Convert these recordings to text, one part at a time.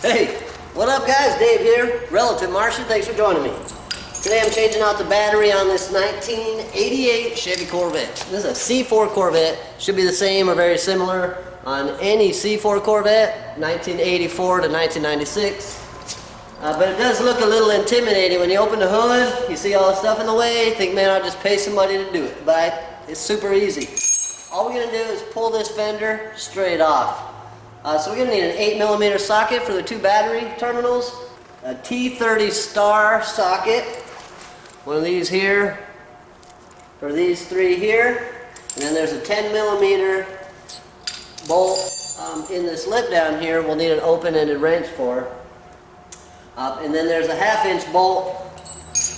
Hey, what up guys? Dave here, Relative Martian. Thanks for joining me. Today I'm changing out the battery on this 1988 Chevy Corvette. This is a C4 Corvette. Should be the same or very similar on any C4 Corvette, 1984 to 1996. But it does look a little intimidating when you open the hood, you see all the stuff in the way, you think, man, I'll just pay somebody to do it. But it's super easy. All we're going to do is pull this fender straight off. So we're going to need an 8mm socket for the two battery terminals, a T30 star socket, one of these here, for these three here, and then there's a 10mm bolt in this lip down here we'll need an open-ended wrench for. And then there's a 1/2-inch bolt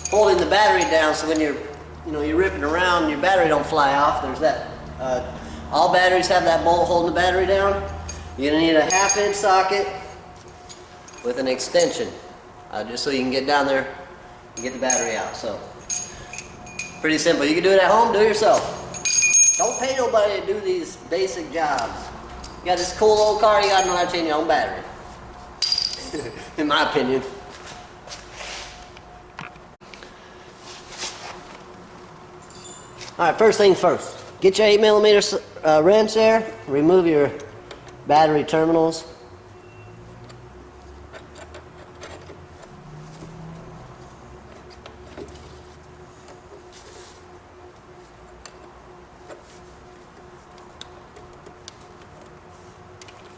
holding the battery down, so when you're ripping around, your battery don't fly off. There's that. All batteries have that bolt holding the battery down. You're gonna need a 1/2-inch socket with an extension, just so you can get down there and get the battery out. So pretty simple. You can do it at home. Do it yourself. Don't pay nobody to do these basic jobs. You got this cool old car. You gotta know how to change your own battery. In my opinion. Alright, first thing first. Get your 8mm wrench there. Remove your battery terminals.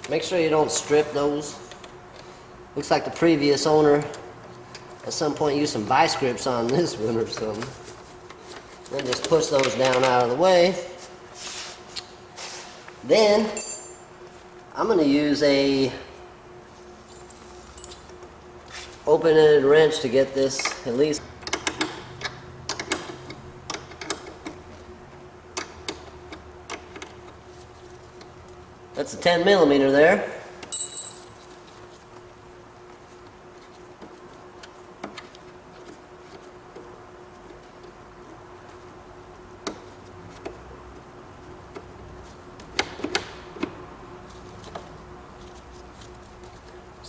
Make sure you don't strip those. Looks like the previous owner at some point used some vice grips on this one or something. Then just push those down out of the way. Then I'm going to use a open-ended wrench to get this at least. That's a 10mm there.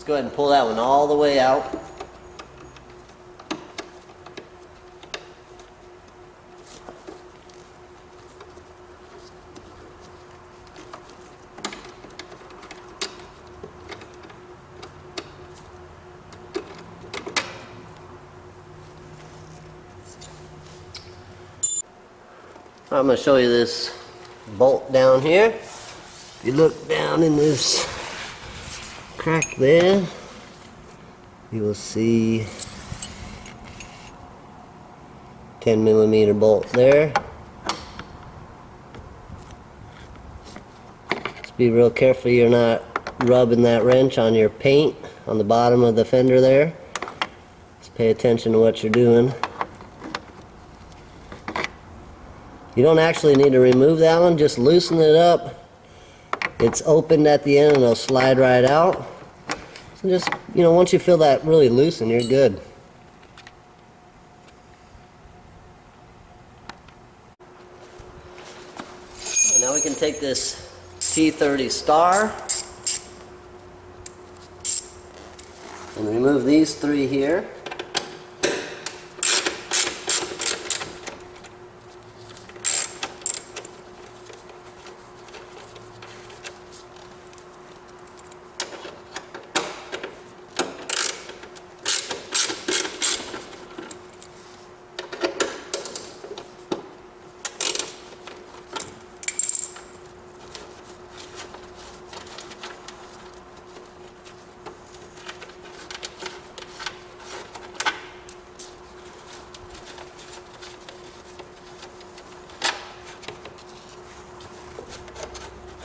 Go ahead and pull that one all the way out. I'm going to show you this bolt down here. If you look down in this crack there, you will see 10mm bolt there. Just be real careful you're not rubbing that wrench on your paint on the bottom of the fender there. Just pay attention to what you're doing. You don't actually need to remove that one, just loosen it up. It's opened at the end and it'll slide right out. So just, once you feel that really loosen, you're good. And now we can take this T30 star and remove these three here.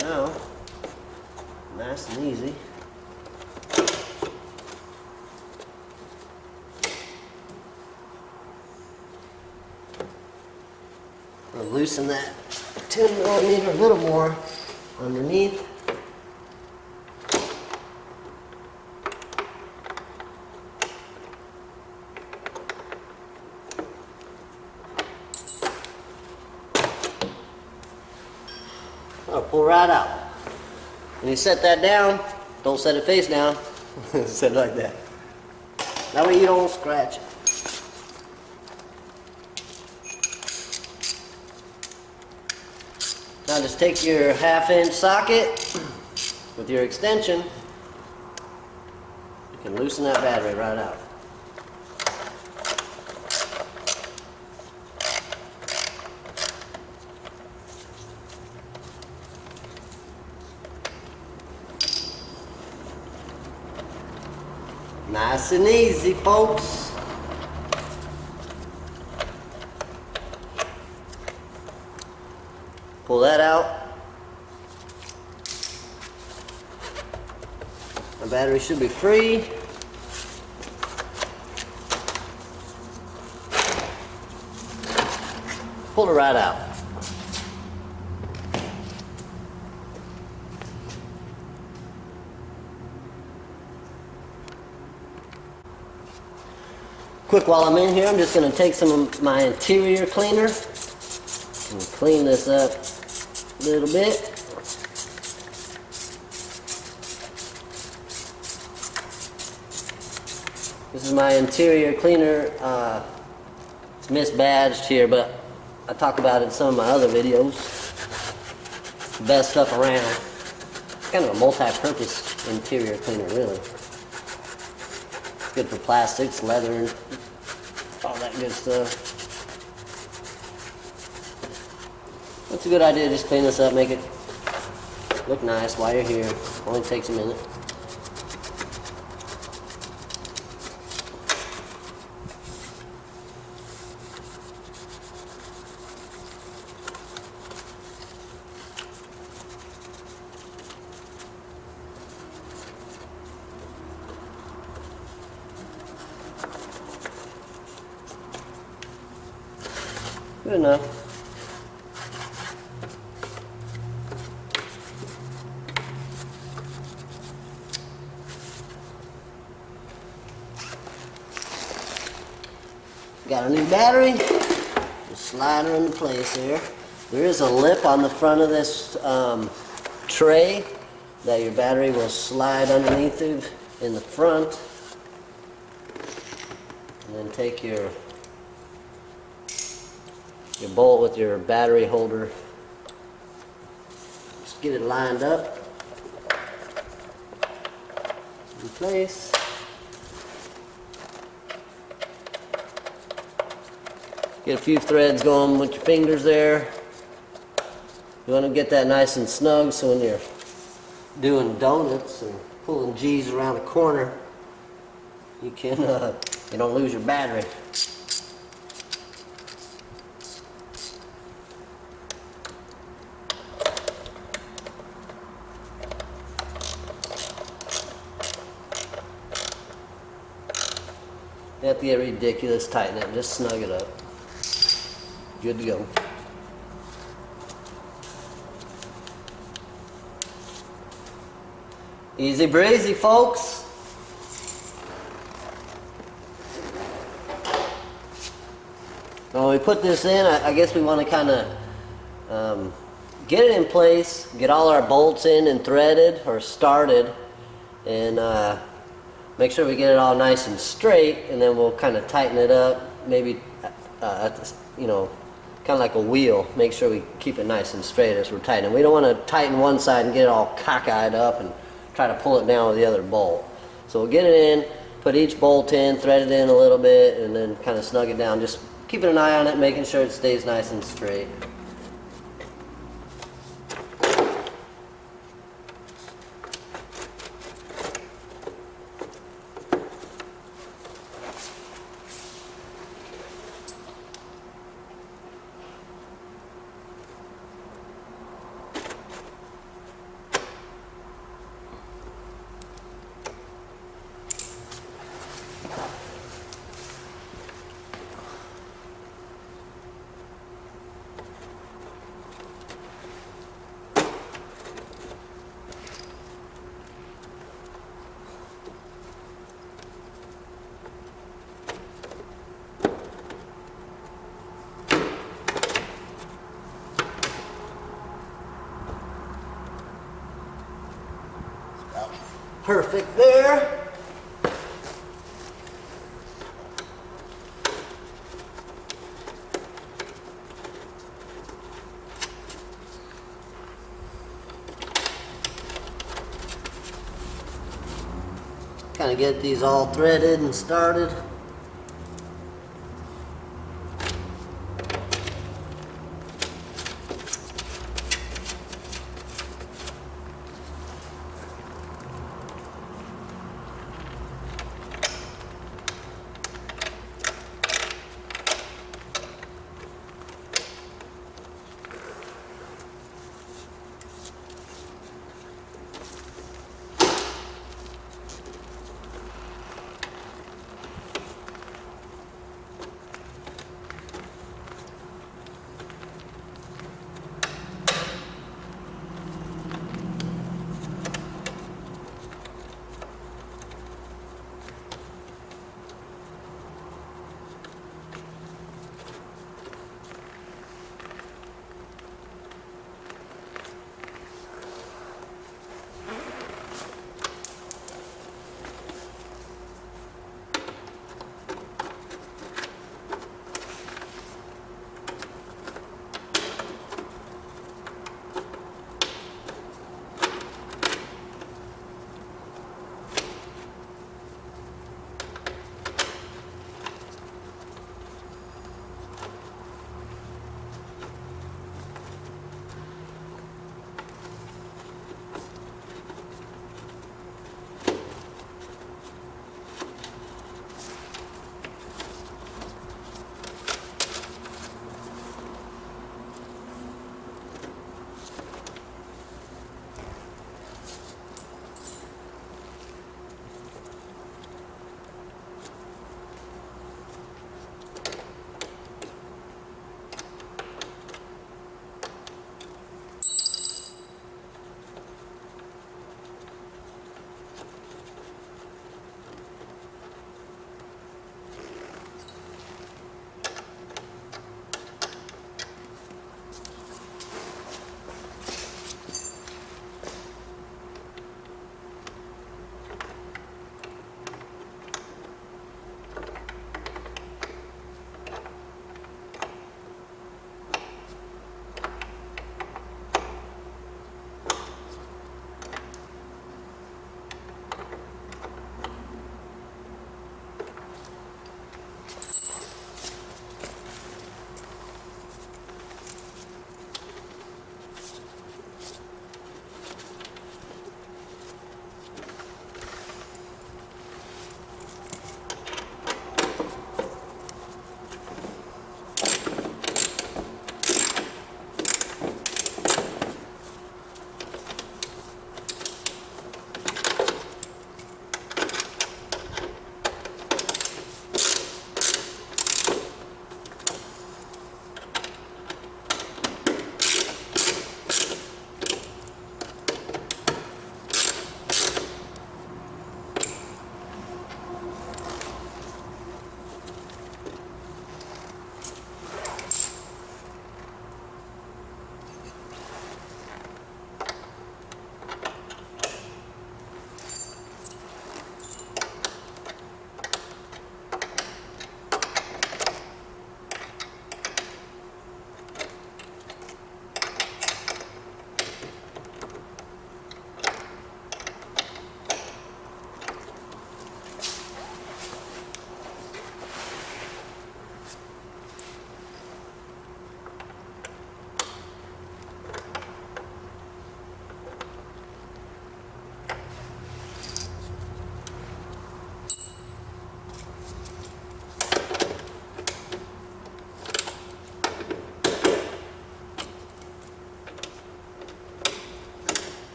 Now, nice and easy. We'll loosen that 10mm a little more underneath. I'll pull right out. When you set that down, don't set it face down. Set it like that. That way you don't scratch it. Now just take your 1/2-inch socket with your extension. You can loosen that battery right out. Nice and easy, folks. Pull that out. My battery should be free. Pull it right out. Quick, while I'm in here, I'm just going to take some of my interior cleaner and clean this up a little bit. This is my interior cleaner. It's misbadged here, but I talk about it in some of my other videos. It's the best stuff around. It's kind of a multi-purpose interior cleaner, really. It's good for plastics, leather, and all that good stuff. It's a good idea to just clean this up, make it look nice while you're here. Only takes a minute. Good enough. Got a new battery. Just slide her into place here. There is a lip on the front of this tray that your battery will slide underneath it in the front. And then take your bolt with your battery holder. Just get it lined up in place. Get a few threads going with your fingers there. You want to get that nice and snug so when you're doing donuts and pulling G's around the corner, you can you don't lose your battery. You have to get ridiculous, tighten it, just snug it up. Good to go. Easy breezy, folks. When we put this in, I guess we want to kind of get it in place, get all our bolts in and threaded or started, and make sure we get it all nice and straight, and then we'll kind of tighten it up, maybe at the, kind of like a wheel. Make sure we keep it nice and straight as we're tightening. We don't want to tighten one side and get it all cockeyed up and try to pull it down with the other bolt. So we'll get it in, put each bolt in, thread it in a little bit, and then kind of snug it down. Just keeping an eye on it, making sure it stays nice and straight. Perfect there. kind of get these all threaded and started.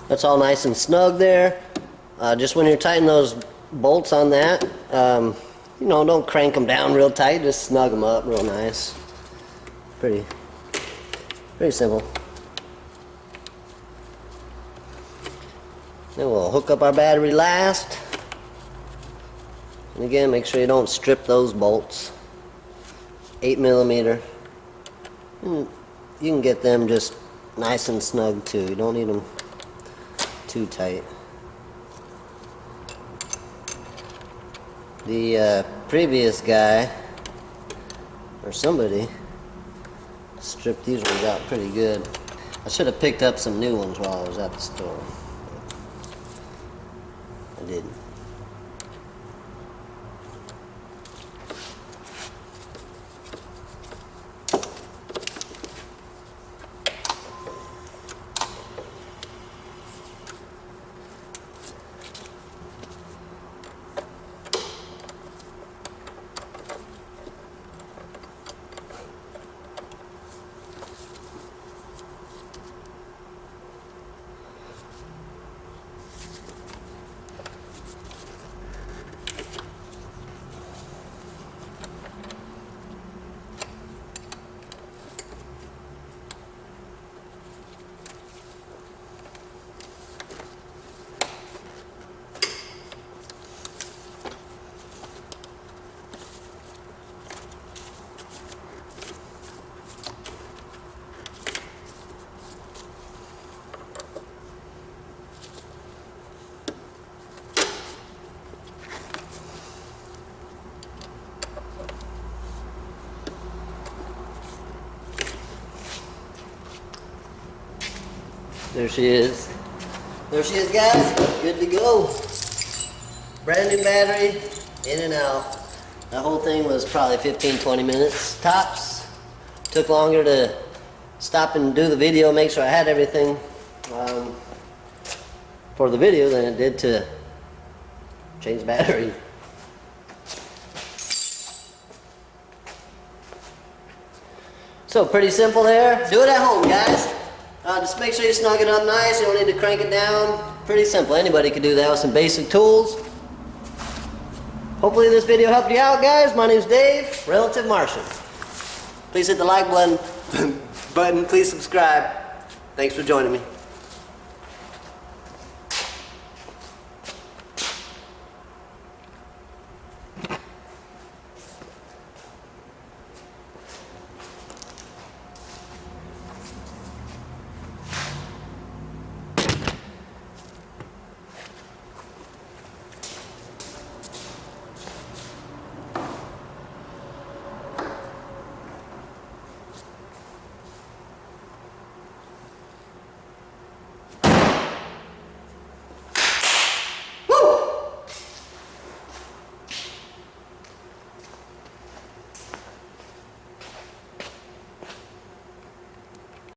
That's all nice and snug there. Just when you're tightening those bolts on that, you know, don't crank them down real tight, just snug them up real nice. Pretty simple. Then we'll hook up our battery last. And again, make sure you don't strip those bolts. 8mm. You can get them just nice and snug too. You don't need them too tight. The previous guy, or somebody, stripped these ones out pretty good. I should have picked up some new ones while I was at the store. I didn't. There she is. There she is, guys. Good to go. Brand new battery, in and out. That whole thing was probably 15-20 minutes tops. Took longer to stop and do the video, make sure I had everything for the video than it did to change the battery. So pretty simple there. Do it at home, guys. Just make sure you snug it up nice. You don't need to crank it down. Pretty simple. Anybody can do that with some basic tools. Hopefully this video helped you out, guys. My name's Dave, Relative Martian. Please hit the like button. Please subscribe. Thanks for joining me.